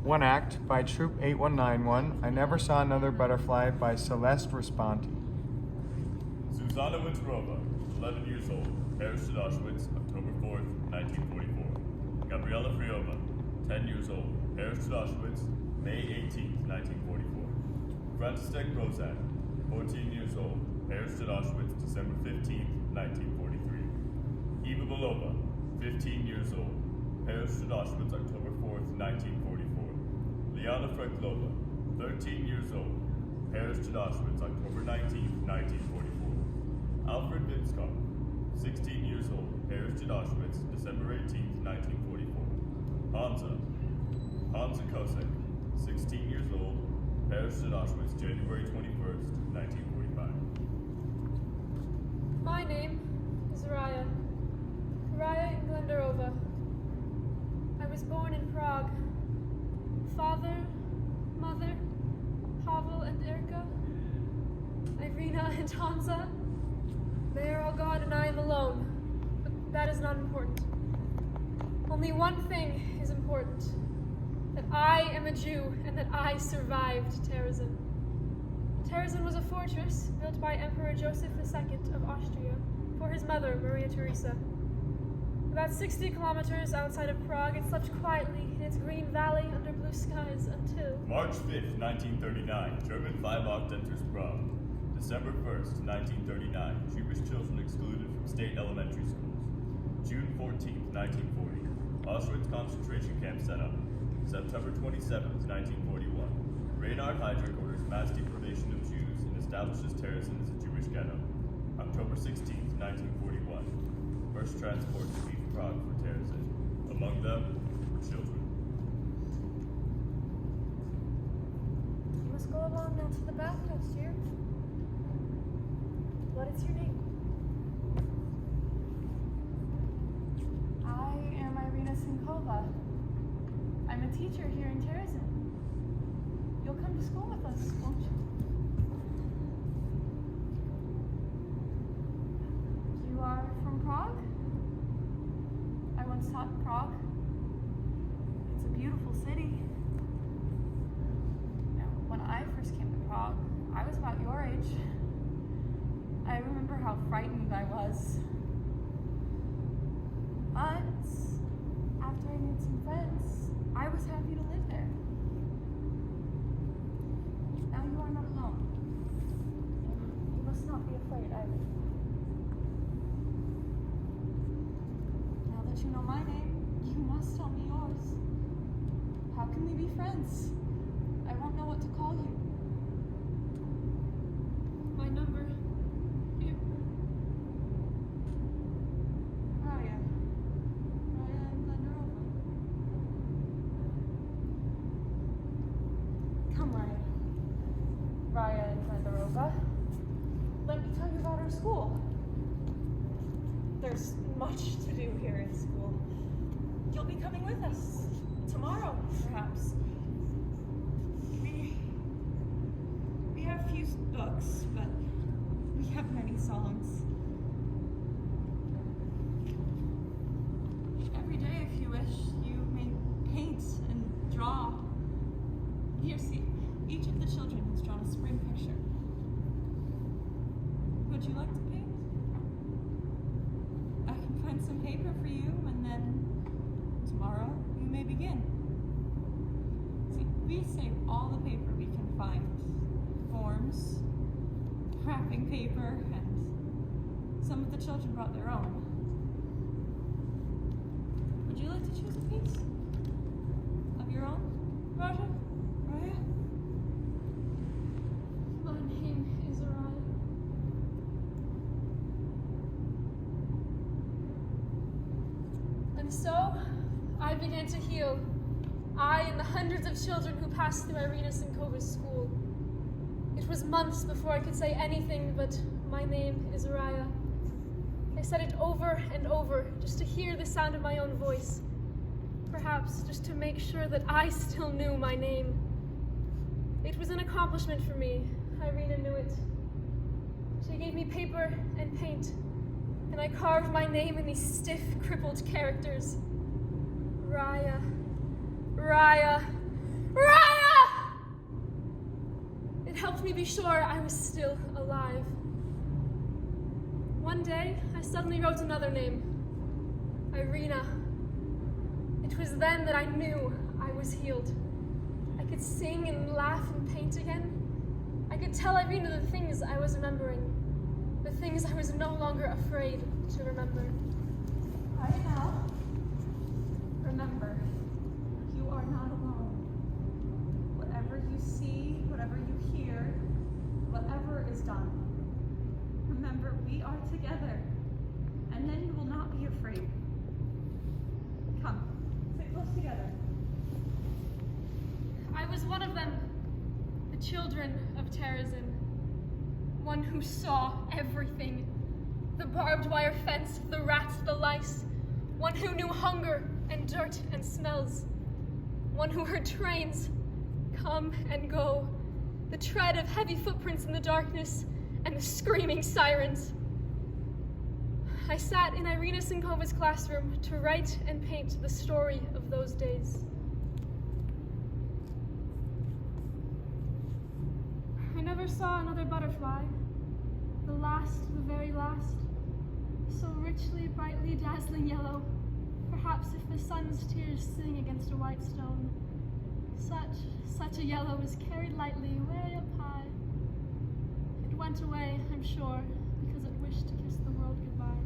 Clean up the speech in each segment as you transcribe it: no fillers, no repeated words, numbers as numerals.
One Act by Troop 8191, I Never Saw Another Butterfly by Celeste Responti. Susanna Winterova, 11 years old, perished at Auschwitz, October 4th, 1944. Gabriela Friova, 10 years old, perished at Auschwitz, May 18th, 1944. František Rozak, 14 years old, perished at Auschwitz, December 15th, 1943. Eva Belova, 15 years old, perished at Auschwitz, October 4th, 1944. Liana Freklova, 13 years old, perished at Auschwitz, October 19th, 1944. Alfred Vinskov, 16 years old, perished at Auschwitz, December 18th, 1944. Hansa Kosek, 16 years old, perished at Auschwitz, January 21st, 1945. My name is Raya Glendarova. I was born in Prague. Father, mother, Pavel and Irka, Irina and Hansa. They are all gone and I am alone. But that is not important. Only one thing is important. That I am a Jew and that I survived Terezin. Terezin was a fortress built by Emperor Joseph II of Austria for his mother, Maria Theresa. About 60 kilometers outside of Prague, it slept quietly in its green valley under blue skies until... March 5th, 1939, German Wehrmacht enters Prague. December 1st, 1939, Jewish children excluded from state elementary schools. June 14th, 1940, Auschwitz concentration camp set up. September 27th, 1941, Reinhard Heydrich orders mass deportation of Jews and establishes Terezin as a Jewish ghetto. October 16th, 1941, first transports leave Prague for Terezin. Among them were children. You must go along now to the bathhouse, dear. What is your name? I am Irina Sinkova. I'm a teacher here in Terezin. You'll come to school with us, won't you? You are from Prague? I once taught in Prague. It's a beautiful city. Now, when I first came to Prague, I was about your age. I remember how frightened I was. But after I made some friends, I was happy to live there. Now you are not alone. And you must not be afraid either. Now that you know my name, you must tell me yours. How can we be friends? I won't know what to call you. My number. Here. Raya Glendarova. Come, Raya Glendarova. Let me tell you about our school. There's much to do here in school. You'll be coming with us tomorrow, perhaps. We have few books, but we have many songs. Every day, if you wish, you may paint and draw. Here, see, each of the children has drawn a spring picture. Would you like to paint? I can find some paper for you, and then tomorrow you may begin. See, we save all the paper we can find. Forms, wrapping paper, and some of the children brought their own. Would you like to choose a piece of your own, Raja? Raya? My name is Raya. And so, I began to heal. I and the hundreds of children who passed through Irina Sinkova's school. It was months before I could say anything but, my name is Raya. I said it over and over, just to hear the sound of my own voice. Perhaps just to make sure that I still knew my name. It was an accomplishment for me. Irina knew it. She gave me paper and paint, and I carved my name in these stiff, crippled characters. Raya, Raya, helped me be sure I was still alive. One day, I suddenly wrote another name, Irina. It was then that I knew I was healed. I could sing and laugh and paint again. I could tell Irina the things I was remembering, the things I was no longer afraid to remember. Right now, remember, you are not alone. Whatever you see, whatever you hear, whatever is done, remember we are together, and then you will not be afraid. Come, sit close together. I was one of them, the children of Terrazin. One who saw everything. The barbed wire fence, the rats, the lice. One who knew hunger and dirt and smells. One who heard trains come and go. The tread of heavy footprints in the darkness and the screaming sirens. I sat in Irina Sinkova's classroom to write and paint the story of those days. I never saw another butterfly, the last, the very last, so richly, brightly, dazzling yellow, perhaps if the sun's tears sing against a white stone. Such a yellow is carried lightly way up high. It went away, I'm sure, because it wished to kiss the world goodbye.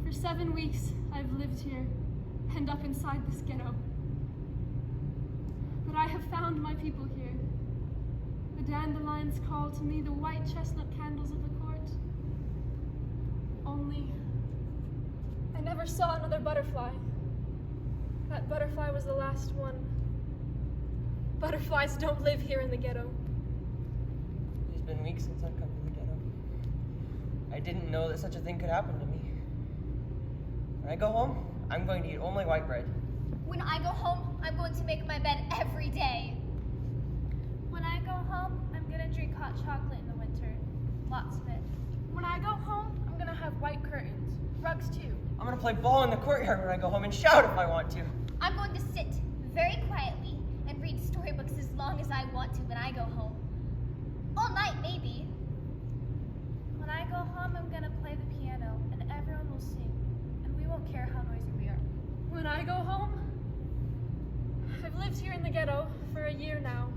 For 7 weeks, I've lived here, penned up inside this ghetto. But I have found my people here. The dandelions call to me the white chestnut candles of the court. Only, I never saw another butterfly. That butterfly was the last one. Butterflies don't live here in the ghetto. It's been weeks since I've come to the ghetto. I didn't know that such a thing could happen to me. When I go home, I'm going to eat only white bread. When I go home, I'm going to make my bed every day. When I go home, I'm gonna drink hot chocolate in the winter. Lots of it. When I go home, I'm gonna have white curtains. Rugs too. I'm gonna play ball in the courtyard when I go home and shout if I want to. I'm going to sit very quietly and read storybooks as long as I want to when I go home. All night, maybe. When I go home, I'm gonna play the piano and everyone will sing. And we won't care how noisy we are. When I go home, I've lived here in the ghetto for a year now.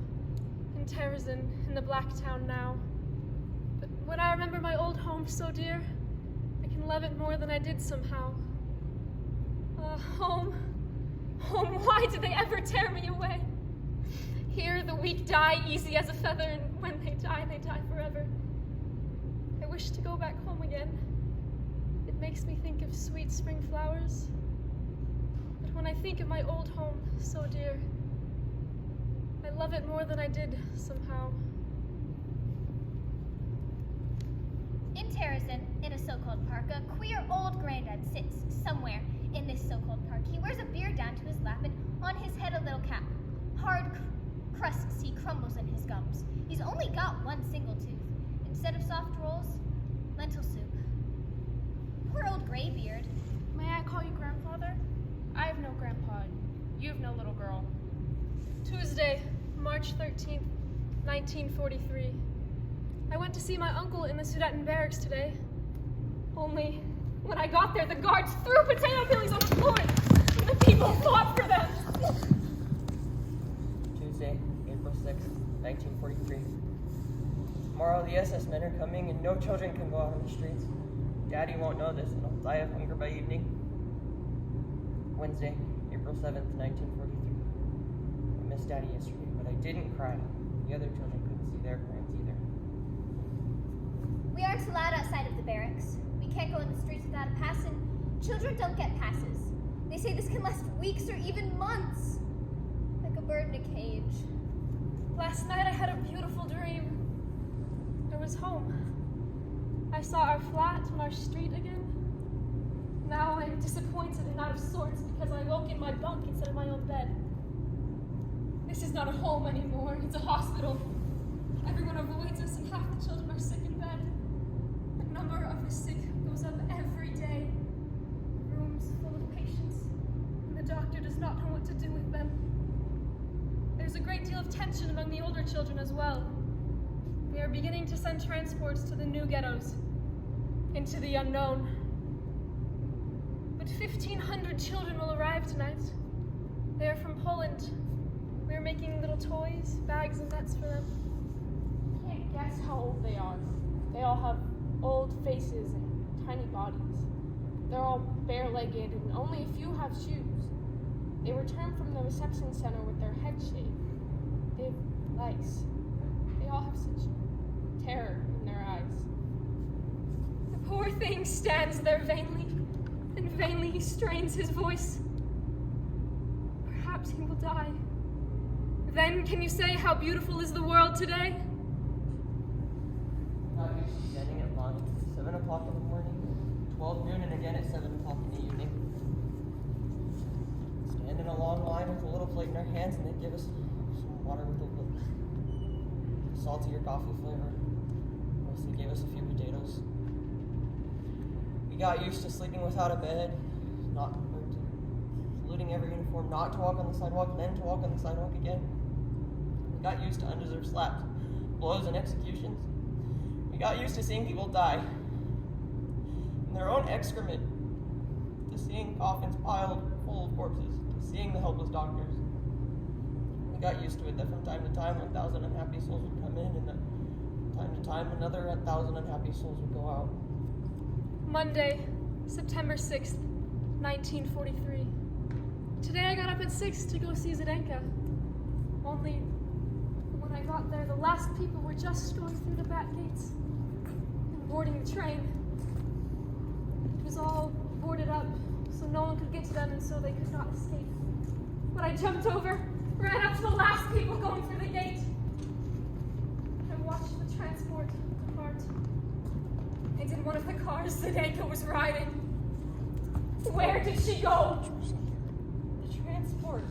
In Terrazin, in the Black Town now. But when I remember my old home so dear, I can love it more than I did somehow. Home, why did they ever tear me away? Here the weak die easy as a feather, and when they die forever. I wish to go back home again. It makes me think of sweet spring flowers. But when I think of my old home so dear, I love it more than I did somehow. In Terrazin, in a so-called park, a queer old granddad sits somewhere in this so-called park. He wears a beard down to his lap and on his head a little cap. Hard crusts he crumbles in his gums. He's only got one single tooth. Instead of soft rolls, lentil soup. Poor old Graybeard. May I call you grandfather? I have no grandpa. You have no little girl. Tuesday, March 13th, 1943. I went to see my uncle in the Sudeten barracks today. Only, when I got there, the guards threw potato peelings on the floor, and the people fought for them. Tuesday, April 6th, 1943. Tomorrow the SS men are coming and no children can go out on the streets. Daddy won't know this and I'll die of hunger by evening. Wednesday, April 7th, 1943. I missed Daddy yesterday, but I didn't cry. The other children couldn't see their parents either. We aren't allowed outside of the barracks. We can't go in the streets without a pass, and children don't get passes. They say this can last weeks or even months. Like a bird in a cage. Last night I had a beautiful dream. I was home. I saw our flat and our street again. Now I'm disappointed and out of sorts because I woke in my bunk instead of my own bed. This is not a home anymore, it's a hospital. Everyone avoids us and half the children are sick in bed. The number of the sick goes up every day. Rooms full of patients, and the doctor does not know what to do with them. There's a great deal of tension among the older children as well. They are beginning to send transports to the new ghettos, into the unknown. But 1,500 children will arrive tonight. They are from Poland. We are making little toys, bags, and nets for them. I can't guess how old they are. They all have old faces and tiny bodies. They're all bare-legged and only a few have shoes. They return from the reception center with their heads shaved. They have lice. They all have such terror in their eyes. The poor thing stands there vainly, and vainly he strains his voice. Perhaps he will die. Then can you say how beautiful is the world today? Got used to standing at line at 7 o'clock in the morning, 12 noon, and again at 7 o'clock in the evening. Stand in a long line with a little plate in our hands, and they'd give us some water with a little saltier coffee flavor. Mostly gave us a few potatoes. We got used to sleeping without a bed, saluting every uniform, not to walk on the sidewalk, then to walk on the sidewalk again. We got used to undeserved slaps, blows, and executions. We got used to seeing people die in their own excrement, to seeing coffins piled full of corpses, to seeing the helpless doctors. We got used to it that from time to time 1,000 unhappy souls would come in, and that from time to time another 1,000 unhappy souls would go out. Monday, September 6th, 1943. Today I got up at 6 to go see Zdenka. Only when I got there, the last people were just going through the back gates and boarding the train. It was all boarded up, so no one could get to them and so they could not escape. But I jumped over, ran up to the last people going through the gate. I watched the transport depart. And in one of the cars Zdenka was riding. Where did she go? The transport.